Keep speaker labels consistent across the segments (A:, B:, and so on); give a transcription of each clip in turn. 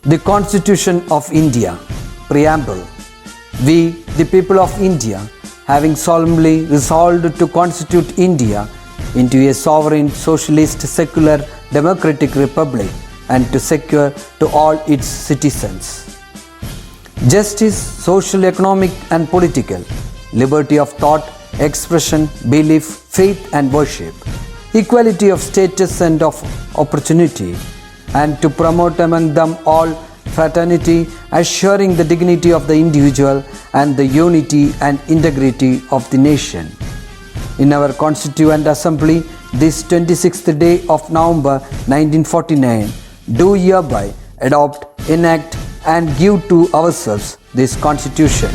A: The Constitution of India, Preamble. We, the people of India, having solemnly resolved to constitute India into a sovereign, socialist, secular, democratic republic and to secure to all its citizens justice, social, economic, and political, liberty of thought, expression, belief, faith, and worship, equality of status and of opportunity, and to promote among them all fraternity, assuring the dignity of the individual and the unity and integrity of the nation. In our Constituent Assembly, this 26th day of November 1949, do hereby adopt, enact, and give to ourselves this Constitution.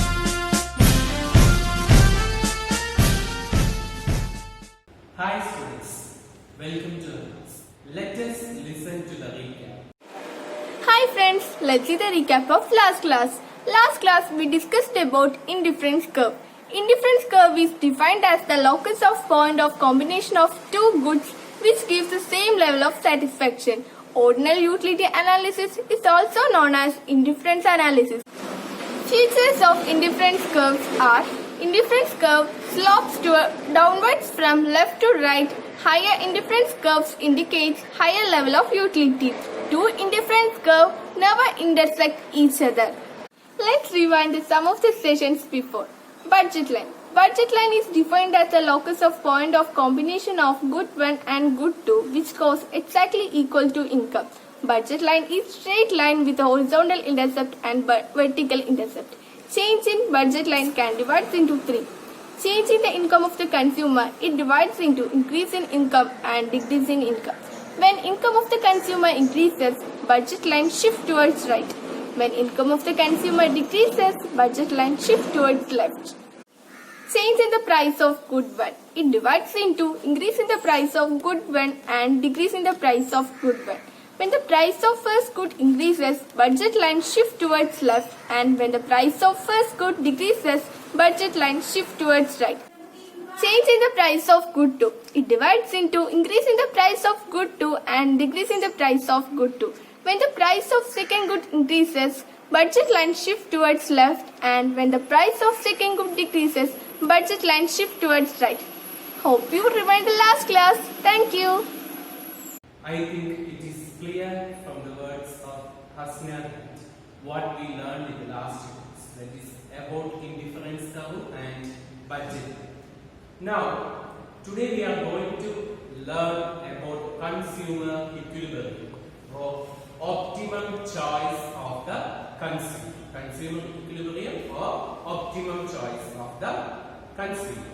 B: Hi students, welcome to the class. Let us listen to the recap.
C: Hi friends, let's see the recap of last class. Last class we discussed about indifference curve. Indifference curve is defined as the locus of point of combination of two goods which gives the same level of satisfaction. Ordinal utility analysis is also known as indifference analysis. Features of indifference curves are: indifference curve slopes downwards from left to right. Higher indifference curves indicates higher level of utility. Two indifference curves never intersect each other. Let's rewind the sum of the sessions before. Budget line. Budget line is defined as the locus of point of combination of good 1 and good 2 which costs exactly equal to income. Budget line is straight line with a horizontal intercept and vertical intercept. Change in budget line can divide into three. Change in the income of the consumer, it divides into increase in income and decrease in income. When income of the consumer increases, budget line shifts towards right. When income of the consumer decreases, budget line shifts towards left. Change in the price of good 1. It divides into increase in the price of good 1 and decrease in the price of good 1. When the price of first good increases, budget line shifts towards left, and when the price of first good decreases, budget line shifts towards right. Change in the price of good 2. It divides into increase in the price of good 2 and decrease in the price of good 2. When the price of second good increases, budget line shifts towards left, and when the price of second good decreases, budget line shifts towards right. Hope you remember the last class. Thank you.
B: I think it is clear from the words of Hasna what we learned in the last class, that is about indifference curve and budget. Now, today we are going to learn about consumer equilibrium or optimum choice of the consumer. Consumer equilibrium or optimum choice of the consumer.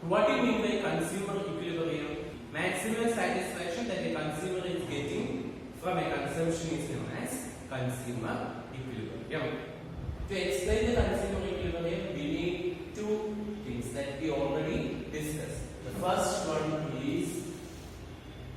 B: What do you mean by consumer equilibrium? Maximum satisfaction that a consumer is getting from a consumption is known as consumer equilibrium. To explain the consumer equilibrium, we need two things that we already discussed. The first one is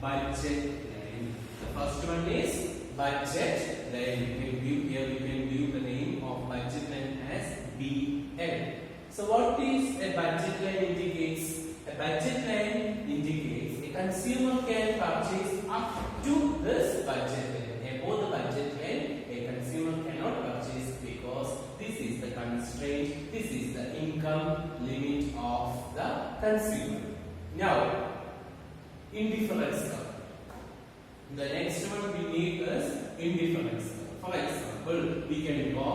B: budget line. The first one is budget line. We can view the name of budget line as BL. So what is a budget line indicates? A budget line indicates a consumer can purchase up to this budget line. Above the budget line, a consumer cannot purchase because this is the constraint, this is the income limit of the consumer. Now, indifference curve. The next one we need is indifference curve. For example, we can draw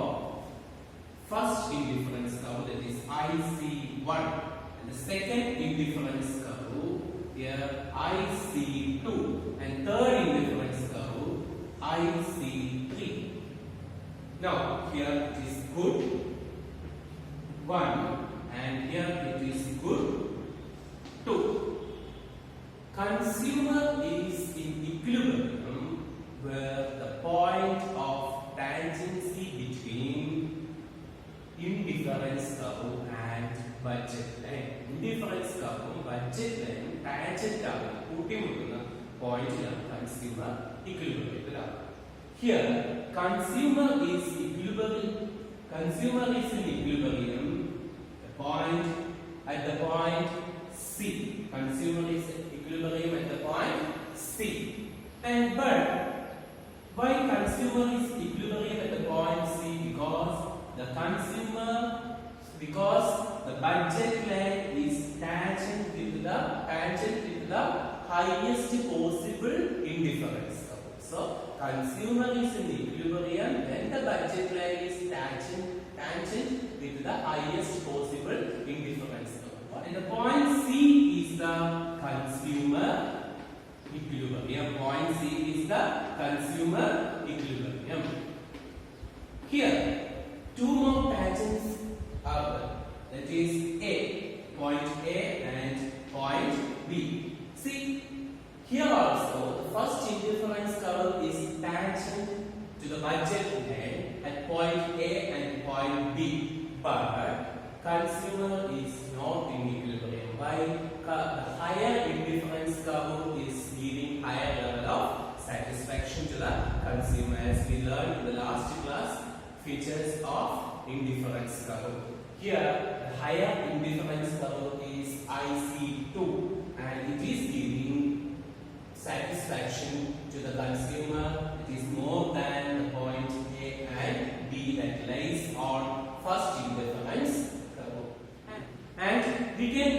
B: first indifference curve, that is IC1, and the second indifference curve here IC2, and third indifference curve IC3. Now here it is good 1 and here it is good 2. Consumer is in equilibrium where the point of tangency between indifference curve and budget line. Indifference curve budget line tangent കൂട്ടിമുട്ടുന്ന പോയിന്റിലാണ് consumer equilibrium. Here consumer is in equilibrium at the point C. Consumer is in equilibrium at the point C. And Why consumer is equilibrium at the point C? Because the budget line is tangent with the highest possible indifference curve. So consumer is in equilibrium when the budget line is tangent with the highest possible indifference curve. And the point C is the consumer equilibrium. Point C is the consumer equilibrium. Here, two more tangents are there. That is point A and point B. See, here also the first indifference curve is tangent to the budget line at point A and point B, but consumer is not in equilibrium. Why? The higher indifference curve is giving higher level of satisfaction to the consumer, as we learned in the last class. Features of indifference curve. Here, the higher indifference curve is IC2, and it is giving satisfaction to the consumer. It is more than the point A and B that lies on first indifference curve. And we can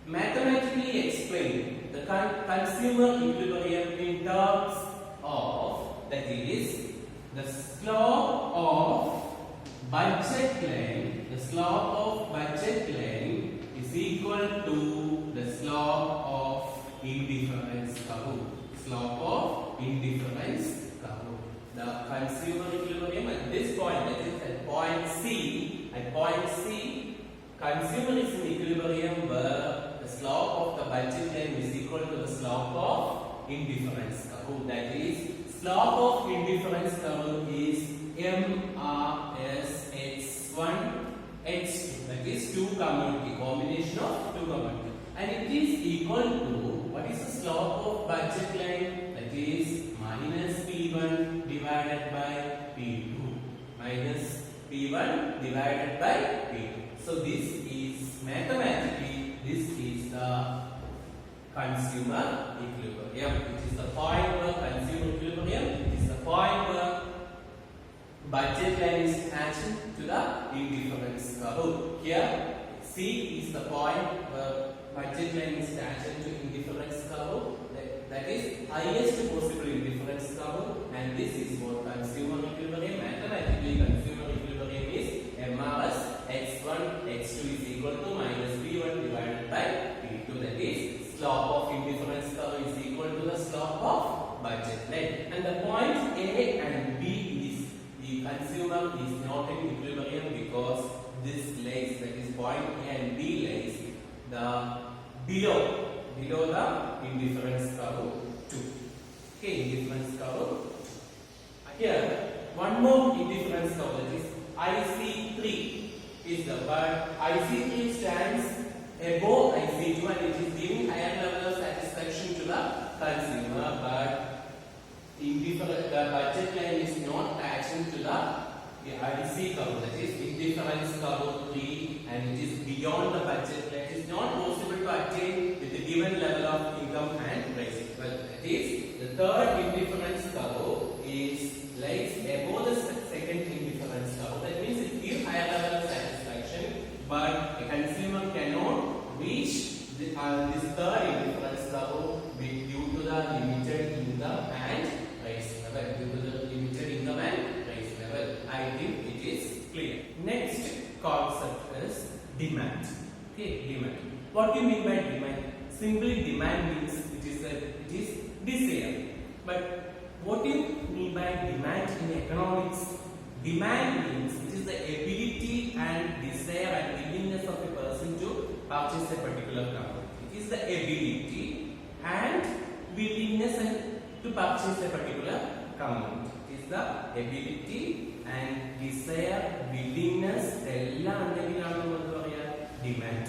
B: mathematically explain the consumer equilibrium in terms of, that is, the slope of budget line is equal to the slope of indifference curve. The consumer equilibrium at this point, that is at point C, consumer is in equilibrium where the slope of the budget line is equal to the slope of indifference curve. That is, slope of indifference curve is MRSH1 H2, that is combination of two community, and it is equal to, what is the slope of budget line? That is minus P1 divided by P2, so this is mathematically, this is the consumer equilibrium. It is the point where consumer equilibrium, it is the point where budget line is tangent to the indifference curve. Here, C is the point where budget line is tangent to indifference curve. That is highest possible indifference curve, and this is what consumer equilibrium. Mathematically, consumer equilibrium is MRS H1 H2 is equal to minus P1 divided by P2. That is, slope of indifference curve is equal to the slope of budget line. And the point A and B is, the consumer is not in equilibrium because this lays, that is point A and B lays the below the indifference curve 2. Okay, indifference curve. Here, one more indifference curve, that is IC3 is the word. IC3 stands above IC2 and it is giving higher level of satisfaction to the consumer, but the budget line is not tangent to the IC curve, that is indifference curve 3, and it is beyond the budget line. It is not possible to attain with the given level of income and pricing. Well, that is, the third indifference curve is lies above the second indifference curve. That means it gives higher level of satisfaction, but a consumer cannot reach this third indifference curve due to the limited income and price level. I think it is clear. Next concept is demand. Okay, demand. What do you mean by demand? Simply, demand means it is desire. But what do you mean by demand in economics? Demand means it is the ability and desire and willingness of a person to purchase a particular commodity. It is the ability and willingness to purchase a particular commodity. It is the ability and desire, willingness, demand.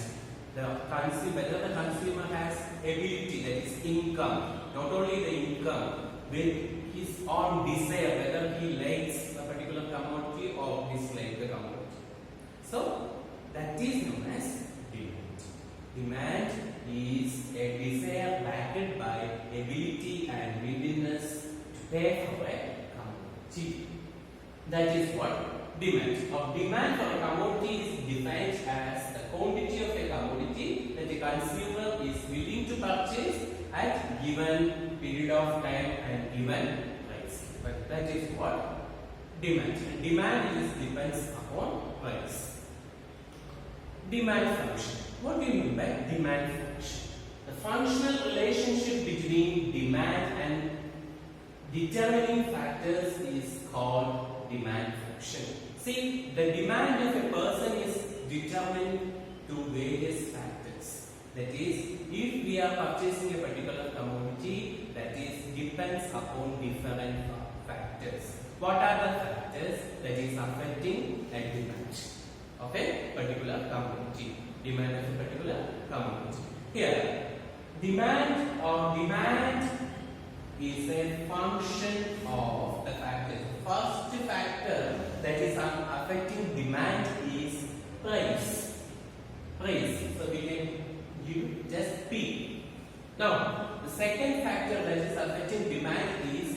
B: Whether the consumer has ability, that is income, not only the income, with his own desire, whether he likes a particular commodity or dislikes the commodity. So that is known as demand. Demand is a desire backed by ability and willingness to pay for a commodity. That is what demand. Of demand for a commodity is defined as the quantity of a commodity that the consumer is willing to purchase at given period of time and given price. But that is what demand. Demand is depends upon price. Demand function. What do you mean by demand function? The functional relationship between demand and determining factors is called demand function. See, the demand of a person is determined through various factors. That is, if we are purchasing a particular commodity, that is depends upon different factors. What are the factors that is affecting a demand of a particular commodity? Demand of a particular commodity. Here, demand is a function of the factors. First factor that is affecting demand is price. Price. So we can give just P. Now, the second factor that is affecting demand is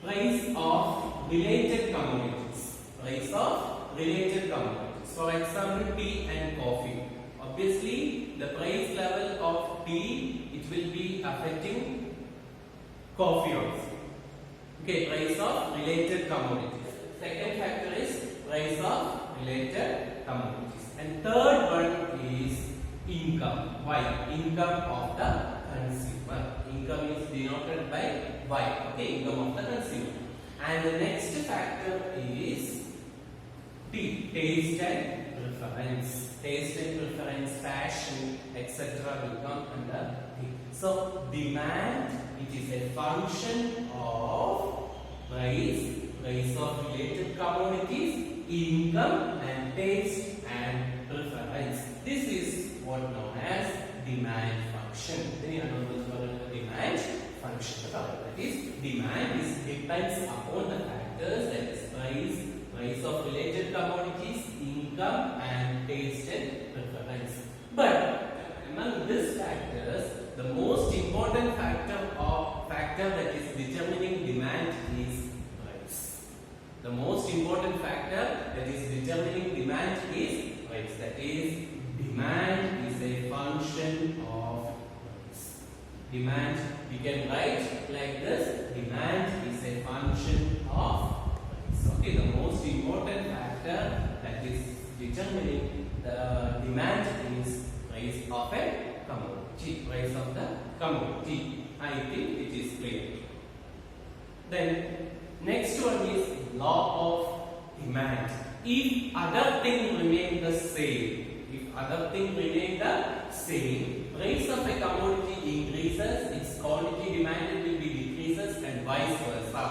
B: price of related commodities. Price of related commodities. For example, tea and coffee. Obviously, the price level of tea, it will be affecting coffee also. Okay, price of related commodities. Second factor is price of related commodities. And third one is income. Why? Income of the consumer. Income is denoted by Y. Okay, income of the consumer. And the next factor is T, taste and preference. Taste and preference, fashion, etc. will come under T. So, demand, it is a function of price of related commodities, income and taste and preference. This is what known as demand function. Demand function. That is, demand depends upon the factors, that is price of related commodities, income and taste and preference. But among these factors, the most important factor that is determining demand is price. The most important factor that is determining demand is price. That is, demand is a function of price. Demand, we can write like this: demand is a function of price. Okay, the most important factor that is determining the demand is price of a commodity. Price of the commodity. I think it is clear. Then next one is law of demand. If other things remain the same, price of a commodity increases, its quantity demanded will be decreases, and vice versa.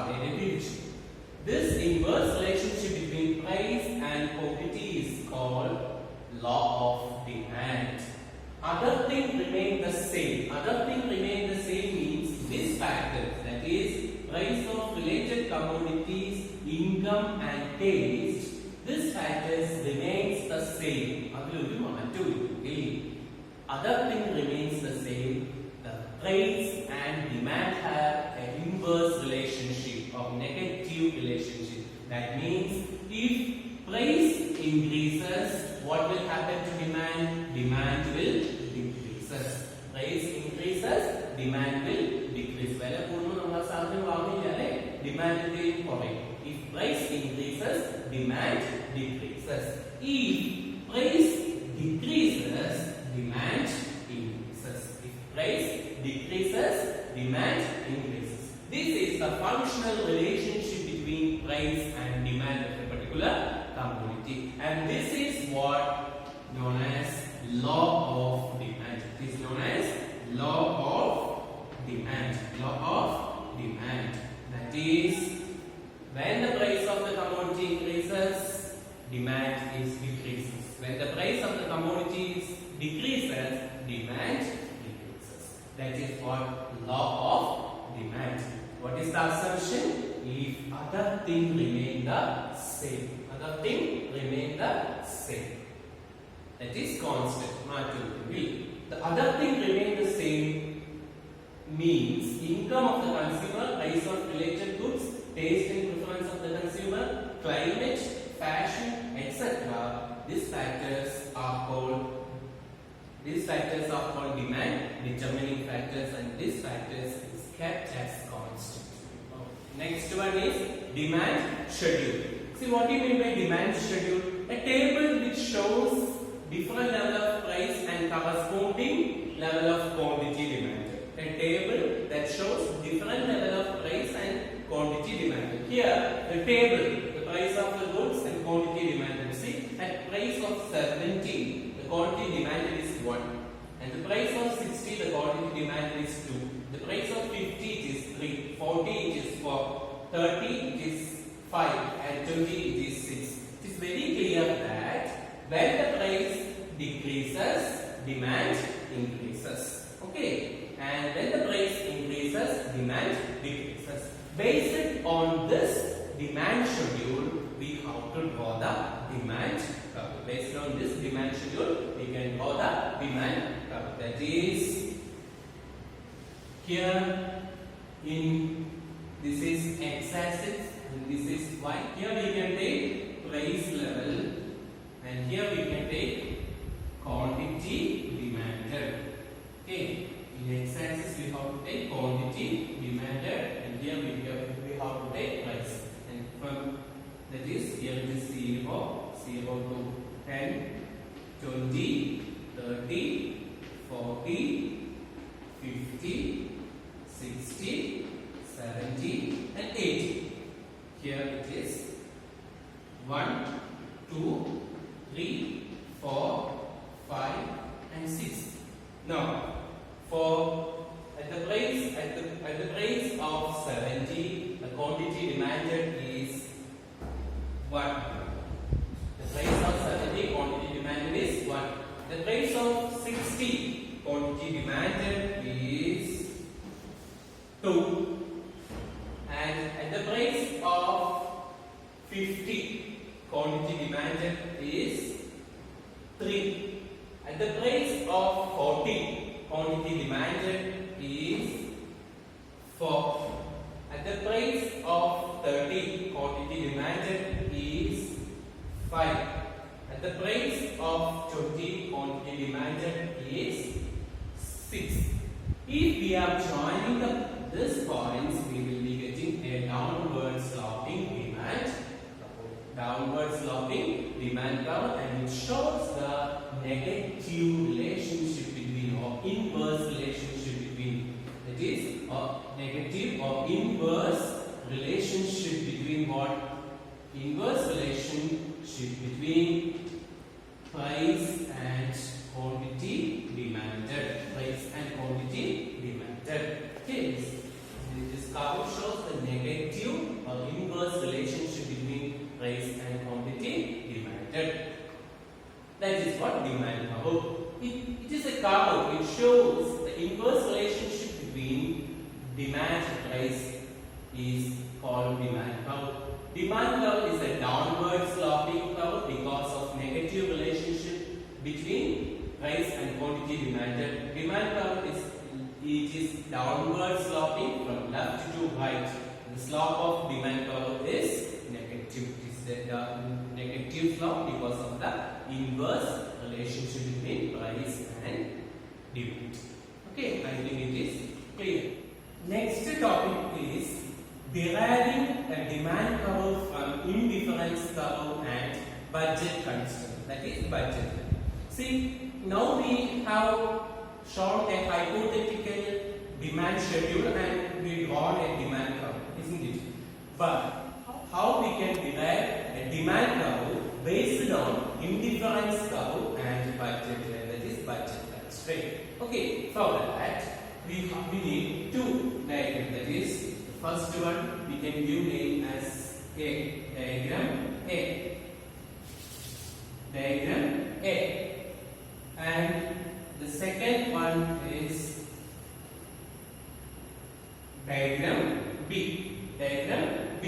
B: This inverse relationship between price and quantity is called law of demand. Other things remain the same. Other things remain the same means these factors, that is price of related commodities, income and taste, these factors remains the same. Other thing remains the same. The price and demand have an inverse relationship or negative relationship. That means if price increases, what will happen to demand? Demand will decrease. Price increases, demand will decrease. Demand will increase. If price increases, demand decreases. If price decreases, demand increases. If price decreases, demand increases. This is the functional relationship between price and demand of a particular commodity, and this is what known as law of demand. It is known as law of demand. Law of demand. That is, when the price of the commodity increases, demand is decreases. When the price of the commodities decreases, demand decreases. That is what law of demand. What is the assumption? If other things remain the same. Other things remain the same. That is constant. The other thing remain the same means income of the consumer, price of related to taste and preference of the consumer, climate, fashion, etc. These factors are called demand determining factors, and these factors is kept as constant. Next one is demand schedule. See what do you mean by demand schedule? A table which shows different level of price and corresponding level of quantity demanded. A table that shows different level of price and quantity demanded. Here the table, the price of the goods and quantity demanded. See, at price of 70, the quantity demanded is 1. And the price of 60, the quantity demanded is 2. The price of 50, it is 3. 40, it is 4. 30, it is 5. And 20, it is 6. It is very clear that when the price decreases, demand increases. Okay. And when the price increases, demand decreases. Based on this demand schedule, we have to draw the demand curve. Based on this demand schedule, we can draw the demand curve. That is here in this is x-axis and this is y. Here we can take price level and here we can take quantity demanded. Okay. In x-axis we have to take quantity demanded and here we have to take price. And from that is here it is 0 to 10, 20, 30, 40, 50, 60, 70 and 80. Here it is 1, 2, 3, 4, 5 and 6. Now for at the price of 70, the quantity demanded is 1. The price of 70 quantity demanded is 1. The price of 60 quantity demanded is 2. And at the price of 50 quantity demanded is 3. At the price of 40 quantity demanded is 4. At the price of 30 quantity demanded is 5. At the price of 20 quantity demanded is 6. If we are joining these points, we will be getting a downward sloping demand curve, and it shows the negative relationship between or inverse relationship between, that is negative or inverse relationship between what? Inverse relationship between price and quantity demanded. Price and quantity demanded. Okay. This curve shows the negative or inverse relationship between price and quantity demanded. That is what demand curve. It is a curve which shows the inverse relationship between demand and price is called demand curve. Demand curve is a downward sloping curve because of negative relationship between price and quantity demanded. Demand curve is downward sloping from left to right. The slope of demand curve is negative. It is the negative slope because of the inverse relationship between price and demand. Okay, I think it is clear. Next topic is deriving a demand curve from indifference curve and budget constraint. That is budget. See, now we have shown a hypothetical demand schedule and we drawn a demand curve, isn't it? But how we can derive a demand curve based on indifference curve and budget, that is budget constraint. Okay, for that we need two diagrams. That is, the first one we can give name as A, diagram A, diagram A, and the second one is diagram B, diagram B.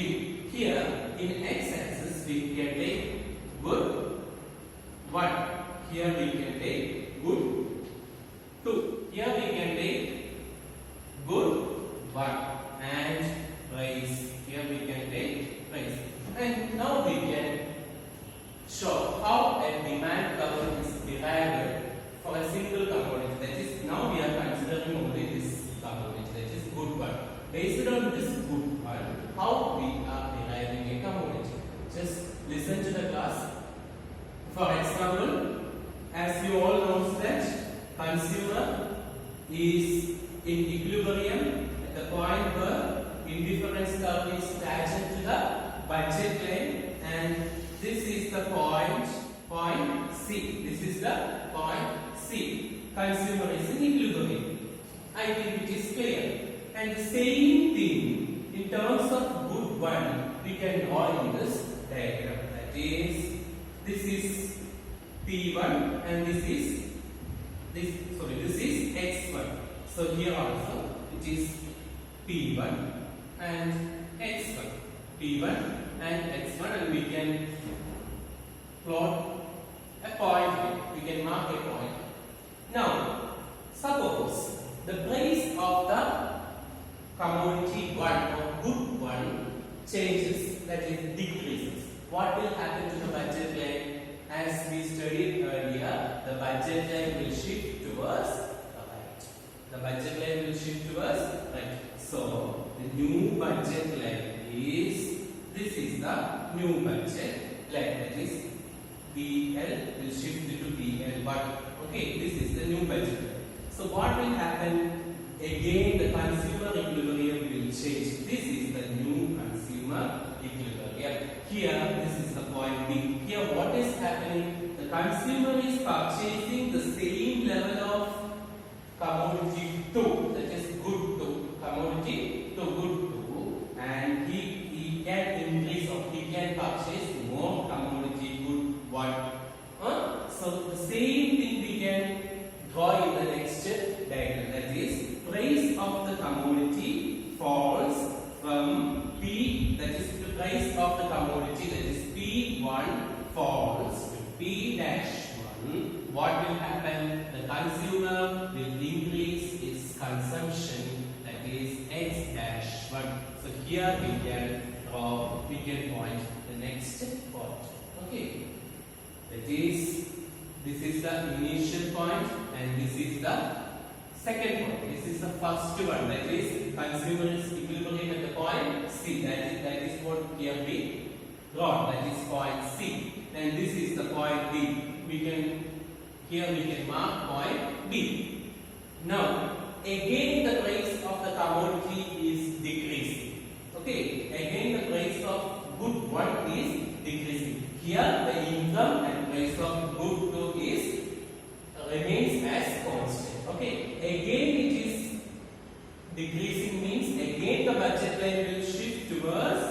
B: Here in x-axis we can take good 1. Here we can take good 2. Here we can take good 1 and price. Here we can consumer is in equilibrium at the point where indifference curve is tangent to the budget line, and this is the point C. This is the point C. Consumer is in equilibrium. I think it is clear. And the same thing in terms of good one we can draw in this diagram. That is, this is P1 and this is X1. So here also it is P1 and X1. P1 and X1, and we can plot a point here. We can mark a point. Now, suppose the price of the commodity 1 or good one changes, that is decreases. What will happen to the budget line? As we studied earlier, the budget line will shift towards the right. The budget line will shift towards right. So the new budget line is, this is the new budget line, that is BL will shift to BL1. Okay, this is the new budget line. So what will happen? Again, the consumer equilibrium will change. This is the new consumer equilibrium. Here, this is the point B. Here, what is happening? The consumer is purchasing the same level of commodity 2, that is good 2, commodity to good 2, and he can increase or he can purchase more commodity good 1. So the same thing we can draw in the next diagram. That is, price of the commodity falls from P, that is the price of the commodity, that is P1 falls to P-1. What will happen? The consumer will increase its consumption, that is X-1. So here we can point the next point. Okay, that is, this is the initial point and this is the second point. This is the first one, that is consumer is equilibrium at the point C. That is what here we draw, that is point C. And this is the point B. Here we can mark point B. Now again the price of the commodity is decreasing. Okay, again the price of good one is decreasing. Here the income and price of good two is remains as constant. Okay, again it is decreasing, means again the budget line will shift towards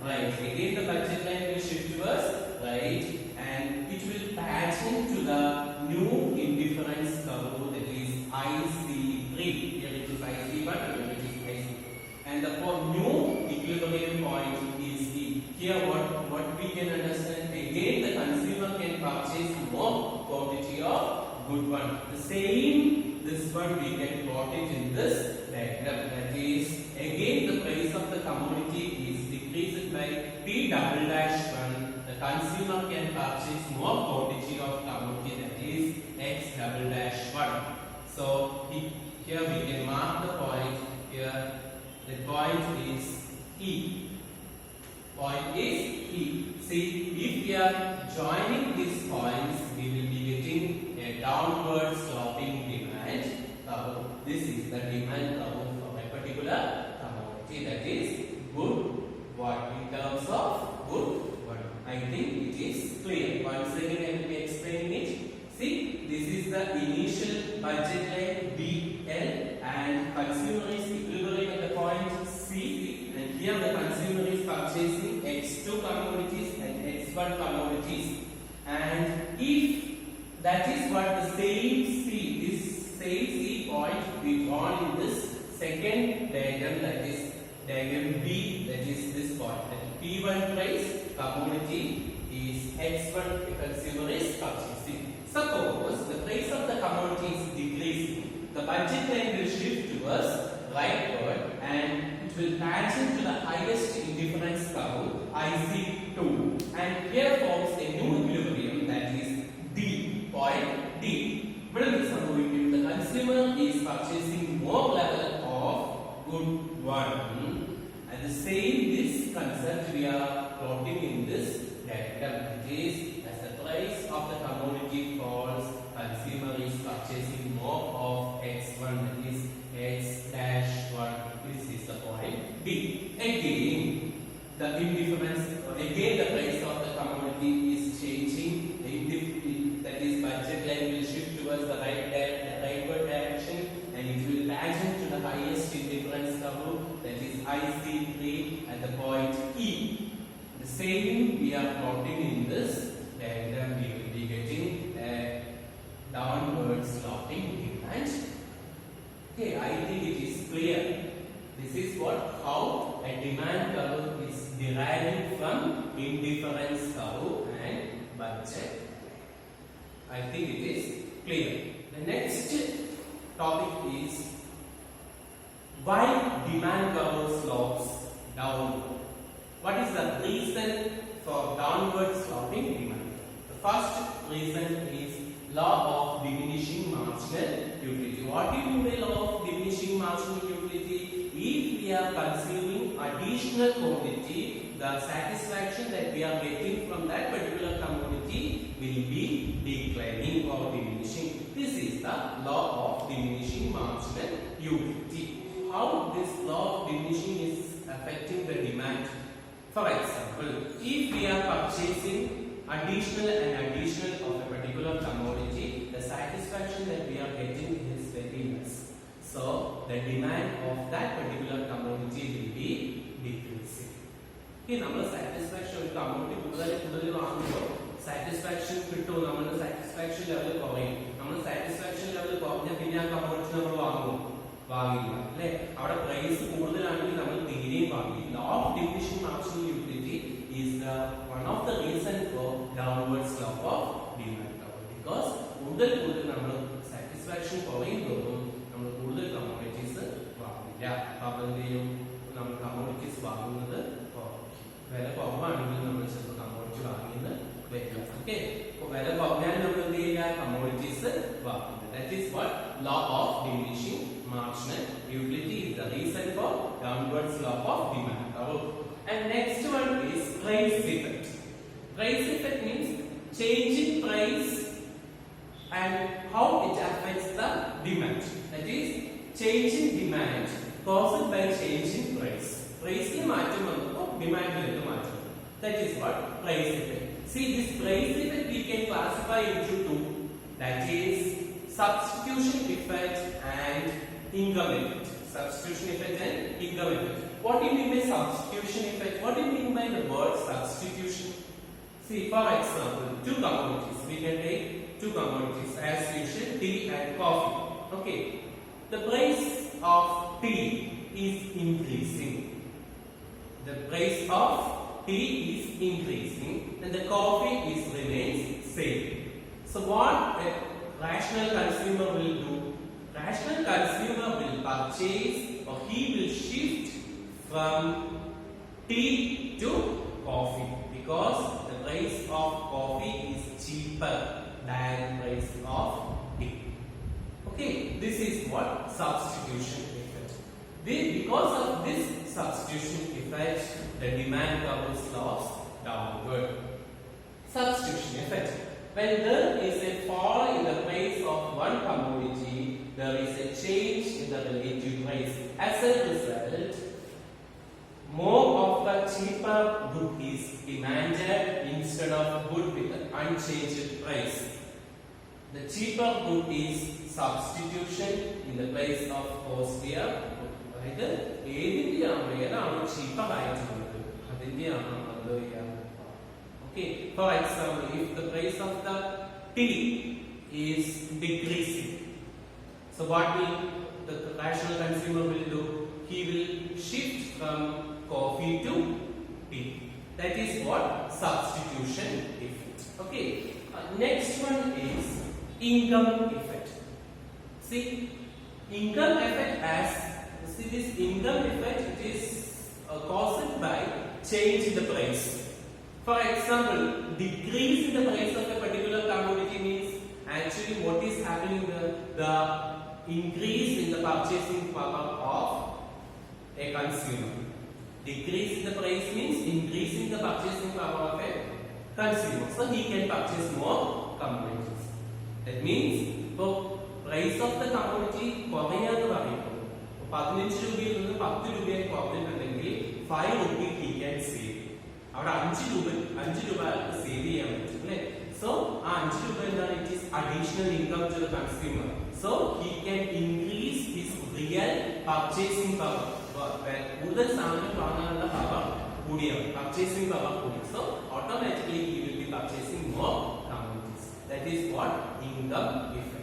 B: right. Again the budget line will shift towards right, and it will patch into the new indifference curve, that is IC3. Here it is IC1 and here it is IC2. And the new equilibrium point is E. Here what we can understand, again the consumer can purchase more quantity of good one. The same, this one we can plot it in this diagram. That is, again the price of the commodity is decreased by P-1. The consumer can purchase more quantity of commodity, that is X-1. So here we can mark the point. Here the point is E. Point is E. See, if we are joining these points, we will be getting a downward sloping demand curve. This is the demand curve for a particular commodity, that is good one. In terms of good one, I think it is clear. Once again, I will be explaining it. See, this is the initial budget line BL, and consumer is equilibrium at the point C, and here the consumer is purchasing X2 commodities and X1 commodities, and if that is what the same C, this same C point we drawn in this second diagram, that is diagram B, that is this point, that P1 price commodity is X1, the consumer is purchasing. Suppose the price of the commodity is decreasing, the budget line will shift towards rightward and it will tangent to the highest indifference curve IC2, and here forms a new equilibrium, that is D, point D. What is സംഭവിക്കും? The consumer is purchasing more level of good one. And the same this concept we are plotting in this diagram. It is, as the price of the commodity falls, consumer is purchasing more of X1, that is X dash 1. This is the point B. Again, the indifference, again the price of the commodity is changing. That is, budget line will shift towards the rightward direction, and it will tangent to the highest indifference curve, that is IC3 at the point E. The same we are plotting in this diagram, we will be getting a downward sloping demand. Okay, I think it is clear. This is how a demand curve is deriving from indifference curve and budget. I think it is clear. The next topic is why demand curve slopes downward. What is the reason for downward sloping demand? The first reason is law of diminishing marginal utility. What do you mean by law of diminishing marginal utility? If we are consuming additional quantity, the satisfaction that we are getting from that particular commodity will be declining or diminishing. This is the law of diminishing marginal utility. How this law of diminishing is affecting the demand? For example, if we are purchasing additional of a particular commodity, the satisfaction that we are getting is very less. So the demand of that particular commodity will be decreasing. Okay, നമ്മൾ satisfaction ഒരു commodity കൂടുതൽ വാങ്ങുമ്പോൾ satisfaction കിട്ടും, നമ്മുടെ satisfaction level കുറയും. നമ്മൾ satisfaction level കുറഞ്ഞ പിന്നെ ആ commodity നമ്മൾ വാങ്ങില്ല അല്ലേ? അവിടെ പ്രൈസ് കൂടുതലാണെങ്കിൽ നമ്മൾ തീരെയും വാങ്ങില്ല. Law of diminishing marginal utility is one of the reason for downward slope of demand curve, because കൂടുതൽ നമ്മൾ satisfaction കുറയും തോറും നമ്മൾ കൂടുതൽ commodities വാങ്ങില്ല. അപ്പോൾ നമ്മൾ commodities വാങ്ങുന്നത് വില കുറവാണെങ്കിൽ നമ്മൾ ചിലപ്പോൾ commodity വാങ്ങിയെന്ന് വരില്ല. ഓക്കെ, അപ്പോൾ വില കുറഞ്ഞാൽ നമ്മൾ എന്ത് ചെയ്യുക? commodities വാങ്ങുന്നത്. That is what law of diminishing marginal utility is the reason for downward slope of demand curve. And next one is price effect. Price effect means change in price and how it affects the demand. That is, change in demand caused by change in price. Price il maatam vannu demand il maatam. That is what price effect. See, this price effect we can classify into two. That is substitution effect and income effect. Substitution effect and income effect. What do you mean by substitution effect? What do you mean by the word substitution? See, for example, two commodities. We can take two commodities as usual, tea and coffee. Okay, the price of tea is increasing. The price of tea is increasing, and the coffee remains same. So, what a rational consumer will do? Rational consumer will purchase, or he will shift from tea to coffee, because the price of coffee is cheaper than the price of tea. Okay, this is what substitution effect. Because of this substitution effect, the demand curve slopes downward. Substitution effect. When there is a fall in the price of one commodity, there is a change in the relative price. As a result, more of the cheaper good is demanded instead of good with an unchanged price. The cheaper good is substitution in the place of costlier good. അതായത് ഏതാണ് cheaper ആയിട്ടുള്ളത് അതിന്റെയാണ് നമ്മൾ ചെയ്യാൻ. Okay, for example, if the price of the tea is decreasing, so what will the rational consumer will do? He will shift from coffee to tea. That is what substitution effect. Okay, next one is income effect. See, income effect this income effect, it is caused by change in the price. For example, decrease in the price of a particular commodity means actually what is happening, the increase in the purchasing power of a consumer. Decrease in the price means increasing the purchasing power of a consumer, so he can purchase more commodities. That means ഇപ്പോൾ price of the commodity കുറയാന്ന് പറയുമ്പോൾ 15 രൂപയിൽ നിന്ന് 10 രൂപയായി കുറഞ്ഞിട്ടുണ്ടെങ്കിൽ 5 rupee he can save. അവിടെ 5 രൂപ save ചെയ്യാൻ പറ്റും അല്ലേ? സോ ആ 5 രൂപ എന്താണ്? It is additional income to the consumer. So he can increase his real purchasing power. കൂടുതൽ സാധനം വാങ്ങാനുള്ള പവർ കൂടിയാണ്, പർച്ചേസിംഗ് പവർ കൂടി. So automatically he will be purchasing more commodities. That is what income effect.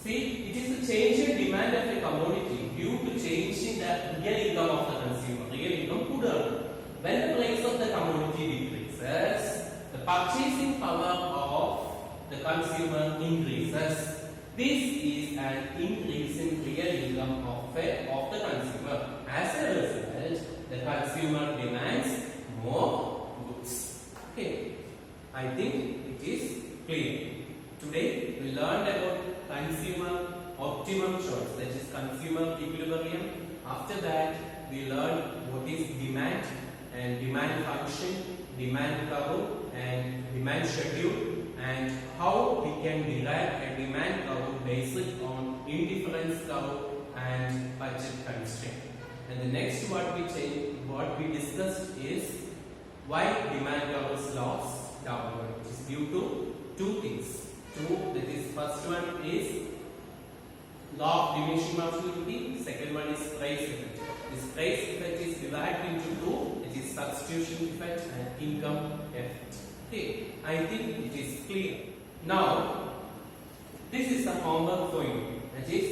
B: See, it is the change in demand of a commodity due to change in the real income of the consumer. Real income കൂടുതൽ. When the price of the commodity decreases, the purchasing power of the consumer increases. This is an increase in real income of the consumer. As a result, the consumer demands more goods. Okay, I think it is clear. Today we learned about consumer optimum choice, that is consumer equilibrium. After that we learned what is demand and demand function, demand curve and demand schedule, and how we can derive a demand curve based on indifference curve and budget constraint. And the next what we discussed is why demand curve is lost downward. It is due to two things. That is, first one is law of diminishing marginality, second one is price effect. This price effect is divided into two. It is substitution effect and income effect. Okay, I think it is clear. Now this is a homework for you. That is,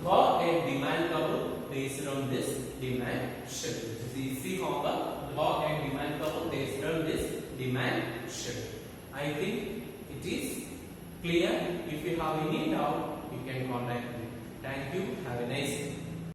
B: draw a demand curve based on this demand schedule. It is easy homework. Draw a demand curve based on this demand schedule. I think it is clear. If you have any doubt, you can contact me. Thank you. Have a nice day.